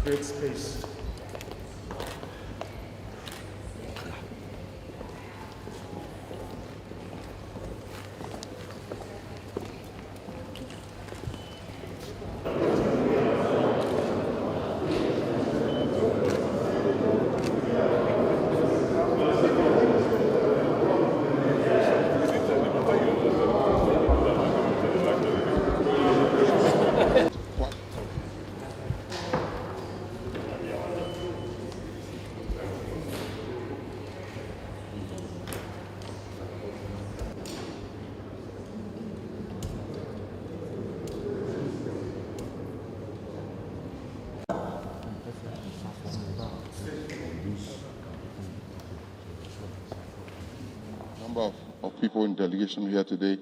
create space. Number of people in delegation here today,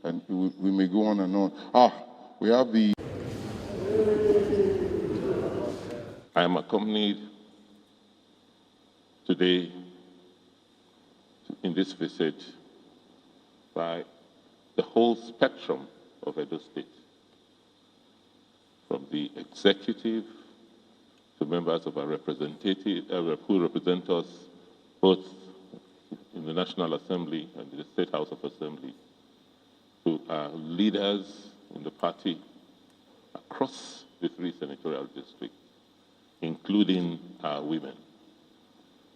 and we may go on and on. We have the... I am accompanied today in this visit by the whole spectrum of Edo State, from the executive to members of our representative who represent us both in the National Assembly and the State House of Assembly, to our leaders in the party across the 3 senatorial districts, including our women.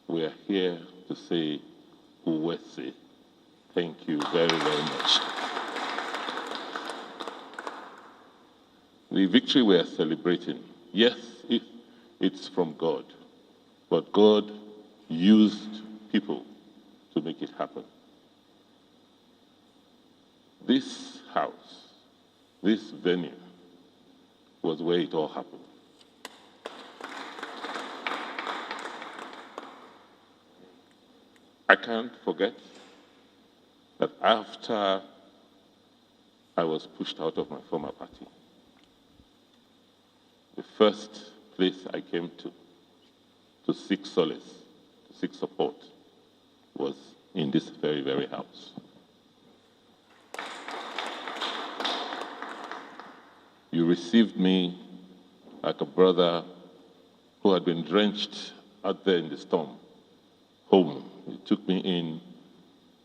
We are here to say, Uwese. Thank you very, very much. The victory we are celebrating, yes, it's from God, but God used people to make it happen. This house, this venue, was where it all happened. I can't forget that after I was pushed out of my former party, the first place I came to seek solace, to seek support, was in this very, very house. You received me like a brother who had been drenched out there in the storm, home. You took me in,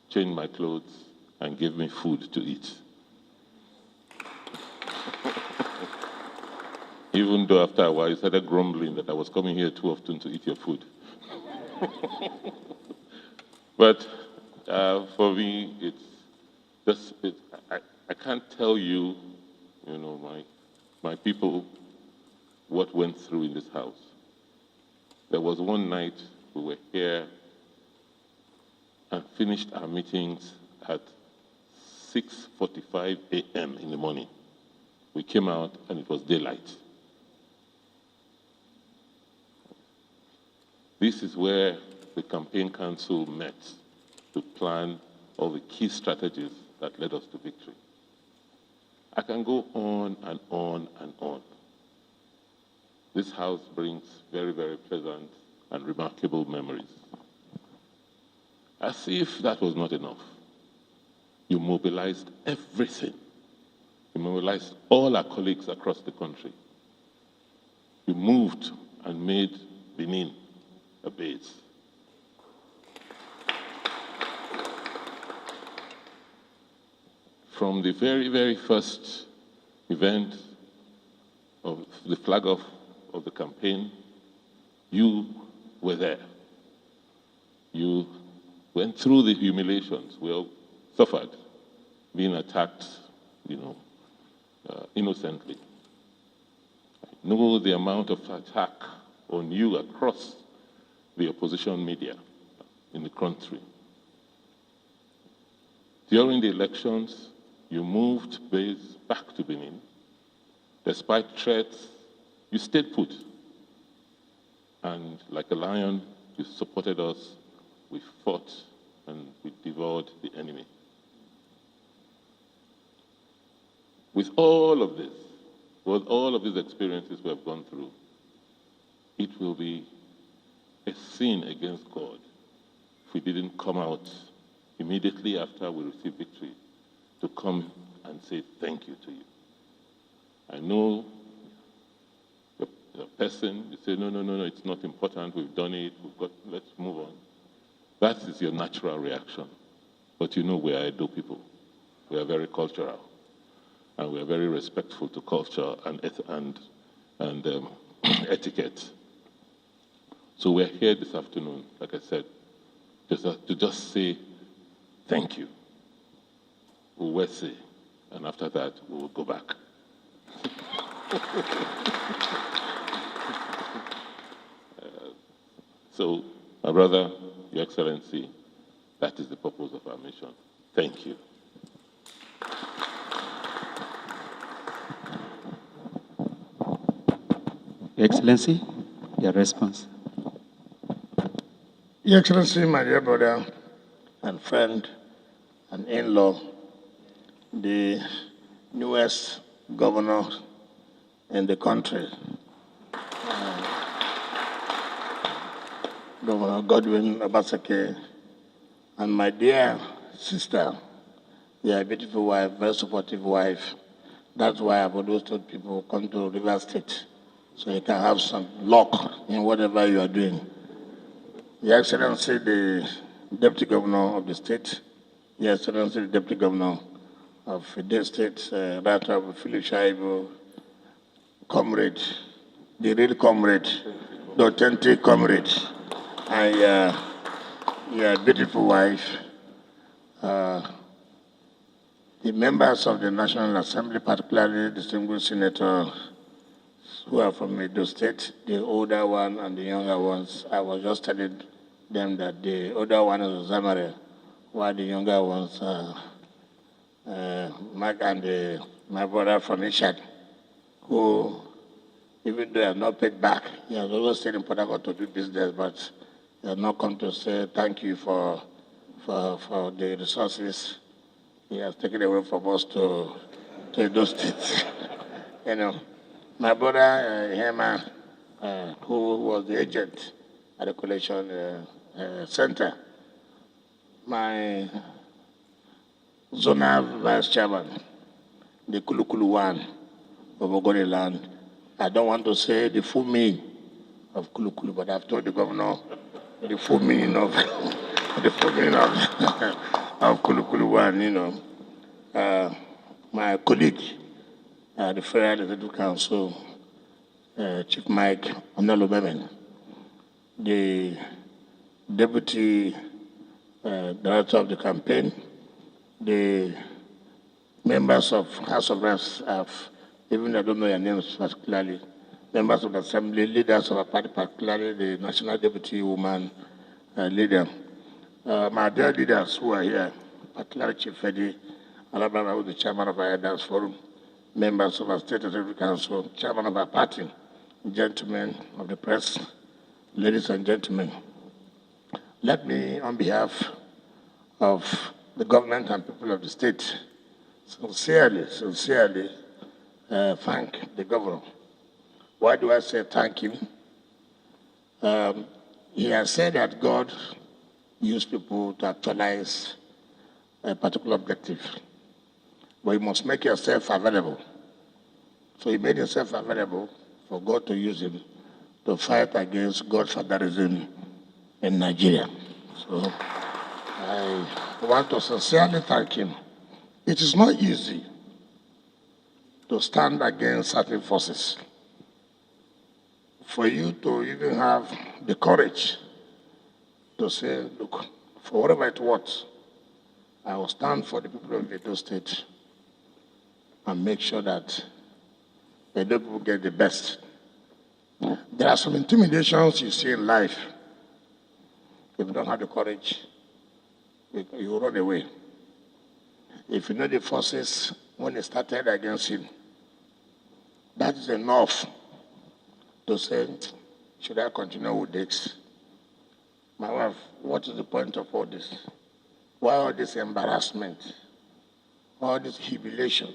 changed my clothes, and gave me food to eat. Even though after a while you started grumbling that I was coming here too often to eat your food. But for me, it's just, I can't tell you, my people, what went through in this house. There was one night we were here and finished our meetings at 6:45 a.m. in the morning. We came out and it was daylight. This is where the campaign council met to plan all the key strategies that led us to victory. I can go on and on and on. This house brings very, very pleasant and remarkable memories. As if that was not enough, you mobilized everything. You mobilized all our colleagues across the country. You moved and made Benin a base. From the very, very first event of the flag off of the campaign, you were there. You went through the humiliations we all suffered, being attacked, innocently. I know the amount of attack on you across the opposition media in the country. During the elections, you moved base back to Benin. Despite threats, you stayed put. And like a lion, you supported us. We fought and we devoured the enemy. With all of this, with all of these experiences we have gone through, it will be a sin against God if we didn't come out immediately after we received victory to come and say thank you to you. I know the person, you say, no, it's not important, we've done it, let's move on. That is your natural reaction. But you know we are Edo people. We are very cultural. And we are very respectful to culture and etiquette. So we're here this afternoon, like I said, to just say thank you. We will say, and after that, we will go back. So, my brother, Your Excellency, that is the purpose of our mission. Thank you. Your Excellency, your response. Your Excellency, my dear brother and friend and in-law, the newest governor in the country, Governor Godwin Obaseki, and my dear sister, your beautiful wife, very supportive wife. That's why I've always told people, come to River State, so you can have some luck in whatever you are doing. Your Excellency, the Deputy Governor of the state, Your Excellency, the Deputy Governor of the state, that of Philip Shaibu, comrade, the real comrade, the authentic comrade, and your beautiful wife, the members of the National Assembly, particularly distinguished senators who are from Edo State, the older one and the younger ones. I was just telling them that the older one is Zamare, while the younger ones Mark and my brother from Ishad, who, even though I have not paid back, he has always stayed in Port Harcourt to do business, but he has not come to say thank you for the resources he has taken away from us to Edo State. You know, my brother Hema, who was the agent at the collection center, my zonal vice chairman, the Kulukulu one of Ogoni land. I don't want to say the full meaning of Kulukulu, but I've told the governor the full meaning of of Kulukulu one. You know, my colleague, the Federal Executive Council, Chief Mike Onelubeben, the Deputy Director of the campaign, the members of House of Reps, even I don't know your names particularly, members of the Assembly, leaders of a party, particularly the National Deputy Woman leader, my dear leaders who are here, particularly Chief Fedi Alabama, who is the chairman of our Elders Forum, members of our State Executive Council, chairman of our party, gentlemen of the press, ladies and gentlemen, let me, on behalf of the government and people of the state, sincerely thank the governor. Why do I say thank him? He has said that God used people to actualize a particular objective, but you must make yourself available. So he made himself available for God to use him to fight against godfatherism in Nigeria. So I want to sincerely thank him. It is not easy to stand against certain forces. For you to even have the courage to say, look, for whatever it was, I will stand for the people of Edo State and make sure that Edo people get the best. There are some intimidations you see in life. If you don't have the courage, you run away. If you know the forces, when they started against him, that is enough to say, should I continue with this? My wife, what is the point of all this? Why all this embarrassment? All this humiliation?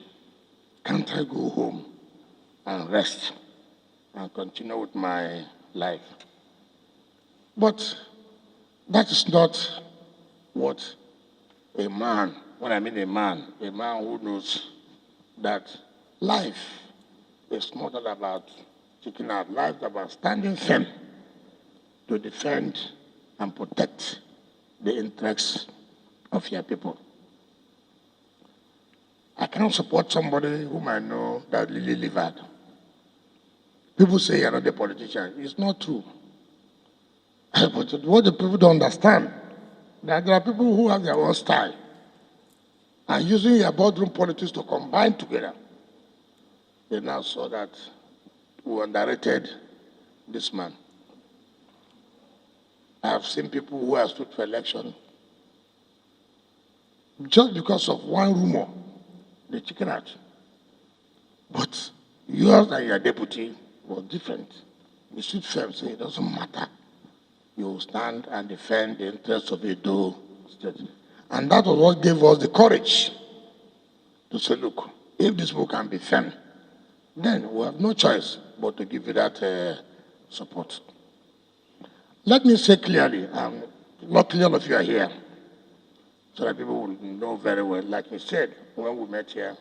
Can't I go home and rest and continue with my life? But that is not what a man, when I mean a man who knows that life is not all about taking our lives, about standing firm to defend and protect the interests of your people. I cannot support somebody whom I know that really livered. People say you're not a politician. It's not true. But what the people don't understand, that there are people who have their own style and using their boardroom politics to combine together. They now saw that we underrated this man. I have seen people who have stood for election just because of one rumor, the chicken out. But yours and your deputy was different. You stood firm, so it doesn't matter. You stand and defend the interests of Edo State. And that was what gave us the courage to say, look, if this people can be firm, then we have no choice but to give you that support. Let me say clearly, luckily all of you are here, so that people will know very well. Like you said, when we met here,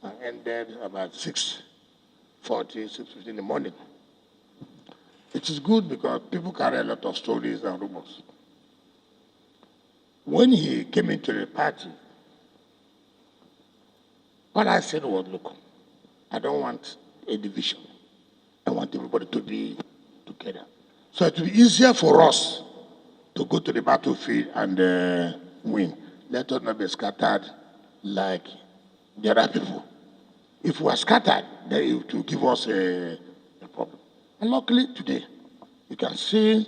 I ended about 6:40, 6:50 in the morning. It is good because people carry a lot of stories and rumors. When he came into the party, what I said was, look, I don't want a division. I want everybody to be together. So it will be easier for us to go to the battlefield and win. Let us not be scattered like the other people. If we are scattered, then it will give us a problem. And luckily today, you can see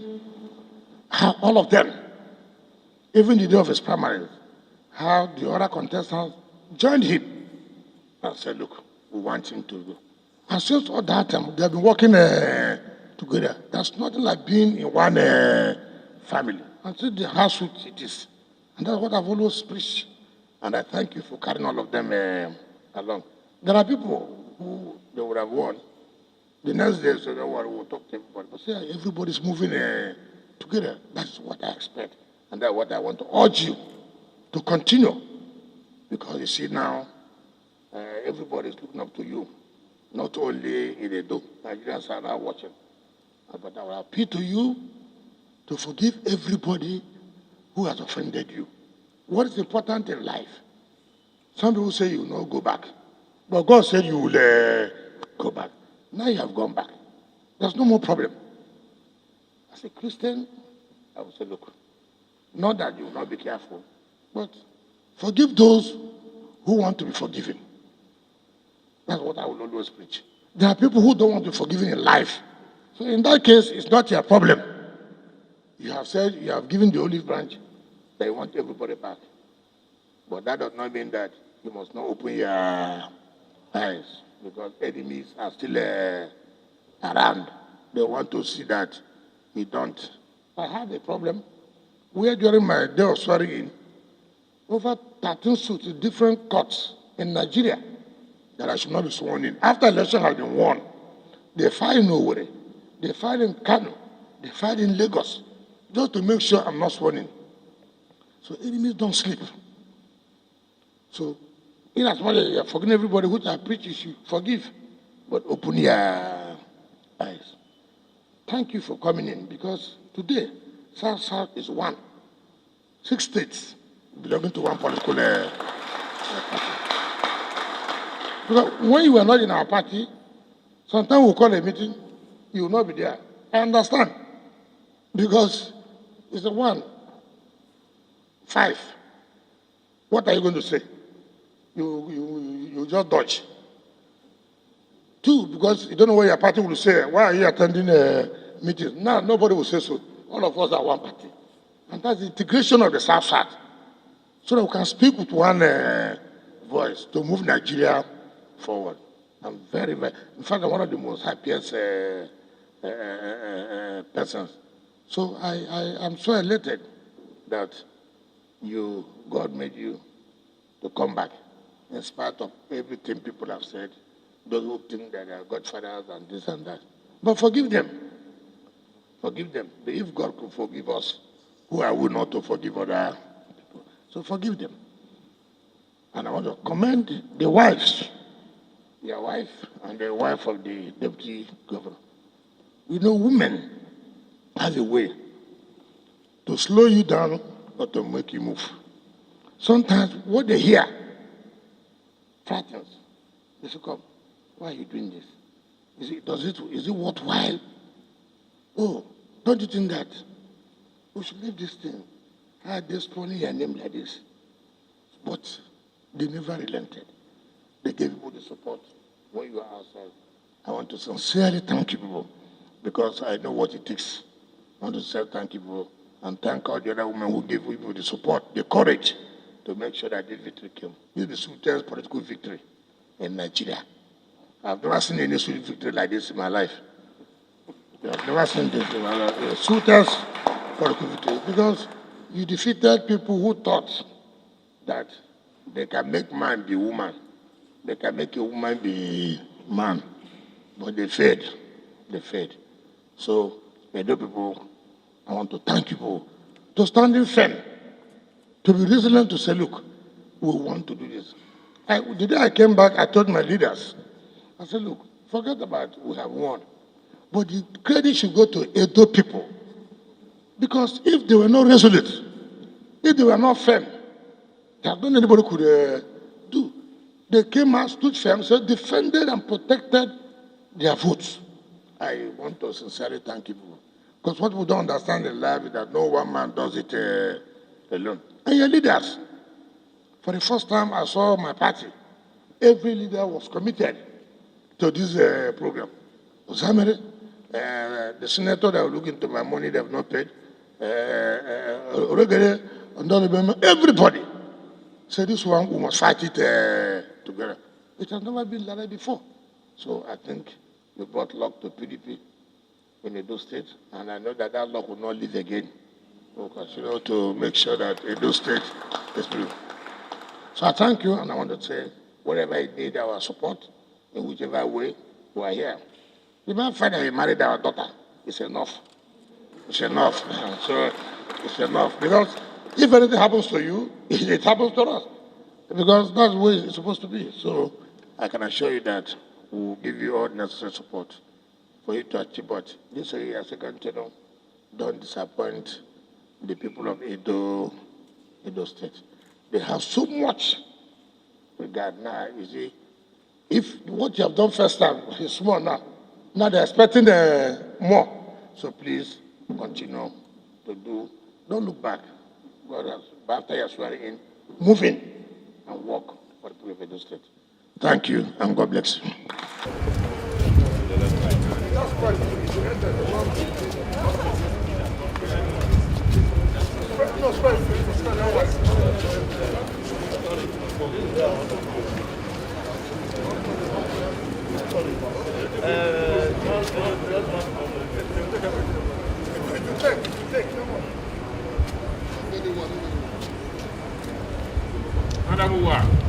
how all of them, even the day of his primaries, how the other contestants joined him and said, look, we want him to go. And since all that time, they have been working together. That's nothing like being in one family. Until the household it is. And that's what I've always preached. And I thank you for carrying all of them along. There are people who they would have won. The next day, so don't worry, we'll talk to everybody. But see, everybody's moving together. That's what I expect. And that's what I want to urge you to continue. Because you see now, everybody's looking up to you. Not only in Edo, Nigerians are now watching. But I will appeal to you to forgive everybody who has offended you. What is important in life? Some people say you will not go back. But God said you will go back. Now you have gone back. There's no more problem. As a Christian, I would say, look, not that you will not be careful, but forgive those who want to be forgiven. That's what I will always preach. There are people who don't want to be forgiven in life. So in that case, it's not your problem. You have said, you have given the olive branch, that you want everybody back. But that does not mean that you must not open your eyes, because enemies are still around. They want to see that we don't. I had a problem where during my day of swearing in, over 13 suits in different courts in Nigeria that I should not be sworn in. After election has been won, they filed in Owerri, they filed in Kano, they filed in Lagos, just to make sure I'm not sworn in. So enemies don't sleep. So, in as much as you're forgiving everybody, which I preach, you should forgive, but open your eyes. Thank you for coming in, because today, South is one. 6 states belonging to one political party. Because when you were not in our party, sometimes we'll call a meeting, you will not be there. I understand. Because it's a 1, 5. What are you going to say? You just dodge. 2, because you don't know what your party will say. Why are you attending a meeting? Now, nobody will say so. All of us are one party. And that's the integration of the South-South. So that we can speak with one voice to move Nigeria forward. I'm very, very, in fact, I'm one of the most happiest persons. So I'm so elated that God made you to come back, in spite of everything people have said, those who think that they are godfathers and this and that. But forgive them. Forgive them. If God could forgive us, who are we not to forgive other people? So forgive them. And I want to commend the wives. your wife and the wife of the deputy governor. You know, women have a way to slow you down or to make you move. Sometimes what they hear frightens. They say, come, why are you doing this? Is it worthwhile? Oh, don't you think that we should leave this thing? I had this calling your name like this. But they never relented. They gave people the support when you are outside. I want to sincerely thank you people because I know what it takes. I want to say thank you people and thank all the other women who gave people the support, the courage to make sure that this victory came. This is the sweetest political victory in Nigeria. I've never seen any sweet victory like this in my life. I've never seen this in my life. The sweetest political victory because you defeated people who thought that they can make man be woman. They can make a woman be man. But they failed. They failed. So, Edo people, I want to thank you all to stand firm, to be resilient, to say, look, we want to do this. The day I came back, I told my leaders, I said, look, forget about we have won. But the credit should go to Edo people. Because if they were not resolute, if they were not firm, there's nothing anybody could do. They came out, stood firm, so defended and protected their votes. I want to sincerely thank you. Because what we don't understand in life is that no one man does it alone. And your leaders, for the first time I saw my party, every leader was committed to this program. Osamere, the senator that will look into my money they have not paid, everybody said this one we must fight it together. It has never been like that before. So I think we brought luck to PDP in Edo State, and I know that that luck will not live again. We'll continue to make sure that Edo State is blue. So I thank you, and I want to say, whatever you need our support, in whichever way, we are here. Even finally married our daughter, it's enough. It's enough. So it's enough. Because if anything happens to you, it happens to us. Because that's the way it's supposed to be. So I can assure you that we'll give you all necessary support for you to achieve. But this year, second channel, don't disappoint the people of Edo State. They have so much regard now. You see, if what you have done first time is small now, now they're expecting more. So please continue to do. Don't look back. But after you're swearing in, move in and work for the people of Edo State. Thank you, and God bless you. Madam Uwa.